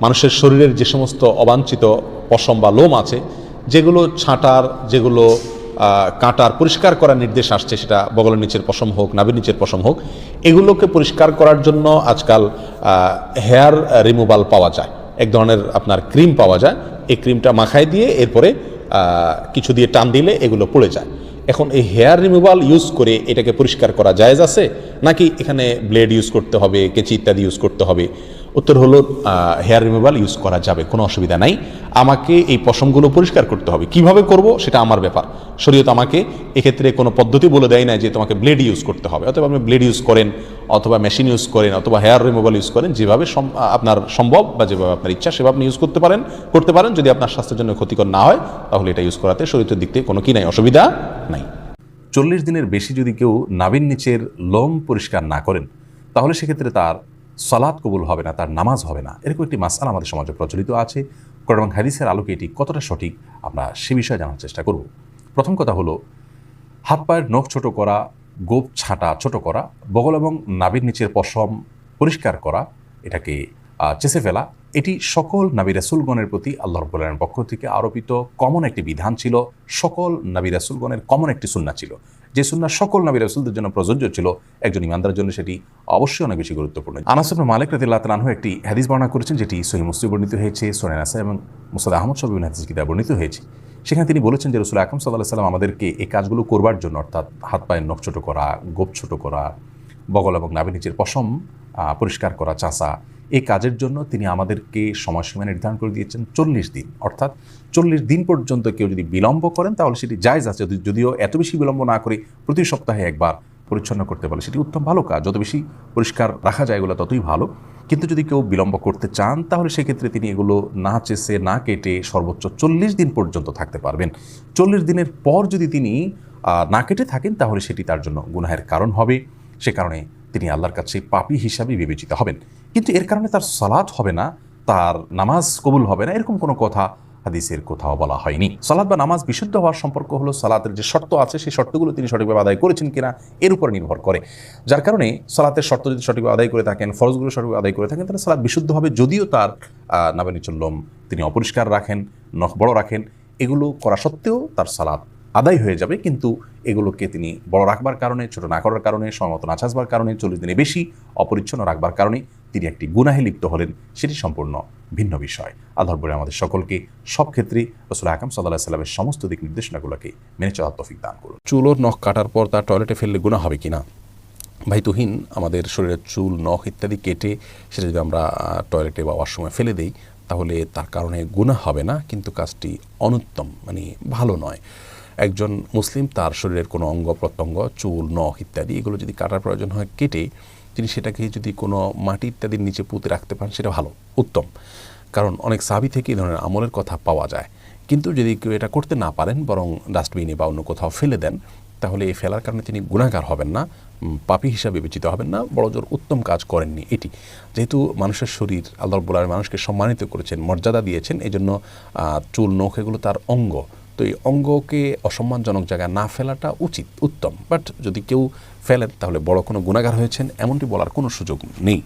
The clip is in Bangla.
মানুষের শরীরের যে সমস্ত অবাঞ্ছিত পশম বা লোম আছে, যেগুলো ছাঁটার, যেগুলো কাটার, পরিষ্কার করার নির্দেশ আসছে, সেটা বগলের নিচের পশম হোক, নাভির নিচের পশম হোক, এগুলোকে পরিষ্কার করার জন্য আজকাল হেয়ার রিমুভাল পাওয়া যায়। এক ধরনের আপনার ক্রিম পাওয়া যায়, এই ক্রিমটা মাখায় দিয়ে এরপরে কিছু দিয়ে টান দিলে এগুলো পড়ে যায়। এখন এই হেয়ার রিমুভাল ইউজ করে এটাকে পরিষ্কার করা জায়েজ আছে, নাকি এখানে ব্লেড ইউজ করতে হবে, কেঁচি ইত্যাদি ইউজ করতে হবে? উত্তর হলো হেয়ার রিমুভাল ইউজ করা যাবে, কোনো অসুবিধা নাই। আমাকে এই পশমগুলো পরিষ্কার করতে হবে, কিভাবে করব সেটা আমার ব্যাপার। শরীয়ত আমাকে এক্ষেত্রে কোনো পদ্ধতি বলে দেয় না যে তোমাকে ব্লেড ইউজ করতে হবে। অথবা আপনি ব্লেড ইউজ করেন, অথবা মেশিন ইউজ করেন, অথবা হেয়ার রিমুভাল ইউজ করেন, যেভাবে আপনার সম্ভব বা যেভাবে আপনার ইচ্ছা সেভাবে আপনি ইউজ করতে পারেন। যদি আপনার স্বাস্থ্যের জন্য ক্ষতিকর না হয় তাহলে এটা ইউজ করাতে শরীয়তের দিক থেকে কোনো কি নাই, অসুবিধা নাই। 40 দিনের বেশি যদি কেউ নাভির নিচের লোম পরিষ্কার না করেন, তাহলে সেক্ষেত্রে তার সালাত কবুল হবে না, তার নামাজ হবে না। এরকম একটি মাসআলা আমাদের সমাজে প্রচলিত আছে। কোরআন এবং হাদিসের আলোকে এটি কতটা সঠিক আমরা সে বিষয়ে জানার চেষ্টা করব। প্রথম কথা হলো, হাত পায়ের নখ ছোট করা, গোপ ছাঁটা ছোট করা, বগল এবং নাভির নিচের পশম পরিষ্কার করা, এটাকে চেঁচে ফেলা, এটি সকল নবী রাসূলগণের প্রতি আল্লাহ রাব্বুল আলামিনের পক্ষ থেকে আরোপিত কমন একটি বিধান ছিল। সকল নবী রাসূলগণের কমন একটি সুন্নাহ ছিল, যে সুন্নাহ সকল নবী রাসূলদের জন্য প্রযোজ্য ছিল। একজন ইমানদারের জন্য সেটি অবশ্যই অনেক বেশি গুরুত্বপূর্ণ। আনাস ইবনে মালিক রাদিয়াল্লাহু তাআলা আনহু একটি হাদিস বর্ণনা করেছেন, যেটি সহিহ মুসলিমে বর্ণিত হয়েছে, সুনান নাসাঈ এবং মুসনাদ আহমদ সহ বিভিন্ন হাদিস কিতাবে বর্ণিত হয়েছে। সেখানে তিনি বলেছেন যে রাসূল আকরাম সাল্লাল্লাহু আলাইহি ওয়াসাল্লাম আমাদেরকে এই কাজগুলো করবার জন্য, অর্থাৎ হাত পায়ের নখ ছোট করা, গোপ ছোট করা, বগল এবং নাভির নিচের পশম পরিষ্কার করা, চাঁচা, এই কাজের জন্য তিনি আমাদেরকে সময়সীমা নির্ধারণ করে দিয়েছেন 40 দিন। অর্থাৎ 40 দিন পর্যন্ত কেউ যদি বিলম্ব করেন তাহলে সেটি জায়েজ আছে। যদিও এত বেশি বিলম্ব না করে প্রতি সপ্তাহে একবার পরিচ্ছন্ন করতে পারে সেটি উত্তম, ভালো কাজ। যত বেশি পরিষ্কার রাখা যায় এগুলো ততই ভালো। কিন্তু যদি কেউ বিলম্ব করতে চান তাহলে সেক্ষেত্রে তিনি এগুলো না চেষে না কেটে সর্বোচ্চ 40 দিন পর্যন্ত থাকতে পারবেন। 40 দিনের পর যদি তিনি না কেটে থাকেন তাহলে সেটি তার জন্য গুনাহের কারণ হবে। সে কারণে তিনি আল্লাহর কাছে পাপী হিসাবে বিবেচিত হবেন। কিন্তু এর কারণে তার সালাত হবে না, তার নামাজ কবুল হবে না, এরকম কোনো কথা হাদিসের কোথাও বলা হয়নি। সালাত বা নামাজ বিশুদ্ধ হওয়ার সম্পর্ক হলো সালাতের যে শর্ত আছে সেই শর্তগুলো তিনি সঠিকভাবে আদায় করেছেন কিনা এর উপর নির্ভর করে। যার কারণে সালাতের শর্ত যদি সঠিকভাবে আদায় করে থাকেন, ফরজগুলো সঠিকভাবে আদায় করে থাকেন, তাহলে সালাত বিশুদ্ধ হবে। যদিও তার নাভির নিচের লোম তিনি অপরিষ্কার রাখেন, নখ বড় রাখেন, এগুলো করা সত্ত্বেও তার সালাত আদায় হয়ে যাবে। কিন্তু এগুলোকে তিনি বড় রাখবার কারণে, ছোট না করার কারণে, সময়মতো না চাষবার কারণে, 40 দিনে বেশি অপরিচ্ছন্ন রাখবার কারণে তিনি একটি গুনাহে লিপ্ত হলেন, সেটি সম্পূর্ণ ভিন্ন বিষয়। আল্লাহর বলে আমাদের সকলকে সব ক্ষেত্রে রাসূল আকরাম সাল্লাল্লাহু আলাইহি ওয়াসাল্লামের সমস্ত দিক নির্দেশনাগুলোকে মেনে চলার তৌফিক দান করুন। চুল ও নখ কাটার পর তা টয়লেটে ফেললে গুনাহ হবে কিনা? ভাই তুহিন, আমাদের শরীরের চুল, নখ ইত্যাদি কেটে সেটা যদি আমরা টয়লেটে বা ওয়াশরুমে ফেলে দিই তাহলে তার কারণে গুনাহ হবে না, কিন্তু কাজটি অনুত্তম, মানে ভালো নয়। একজন মুসলিম তার শরীরের কোনো অঙ্গ প্রত্যঙ্গ, চুল, নখ ইত্যাদি এগুলো যদি কাটার প্রয়োজন হয় কেটে তিনি সেটাকে যদি কোনো মাটি ইত্যাদির নিচে পুঁতে রাখতে পারেন সেটা ভালো, উত্তম। কারণ অনেক সাহাবী থেকে এই ধরনের আমলের কথা পাওয়া যায়। কিন্তু যদি কেউ এটা করতে না পারেন, বরং ডাস্টবিনে বা অন্য কোথাও ফেলে দেন, তাহলে এই ফেলার কারণে তিনি গুনাহগার হবেন না, পাপী হিসাবে বিবেচিত হবেন না, বড়জোর উত্তম কাজ করেননি। এটি যেহেতু মানুষের শরীর, আল্লাহ রাব্বুল আলামিন মানুষকে সম্মানিত করেছেন, মর্যাদা দিয়েছেন, এই জন্য চুল, নখ এগুলো তার অঙ্গ, তো এই অঙ্গকে অসম্মানজনক জায়গায় না ফেলাটা উচিত, উত্তম। বাট যদি কেউ ফেলেন তাহলে বড় কোনো গুনাহগার হয়েছেন এমনটি বলার কোনো সুযোগ নেই।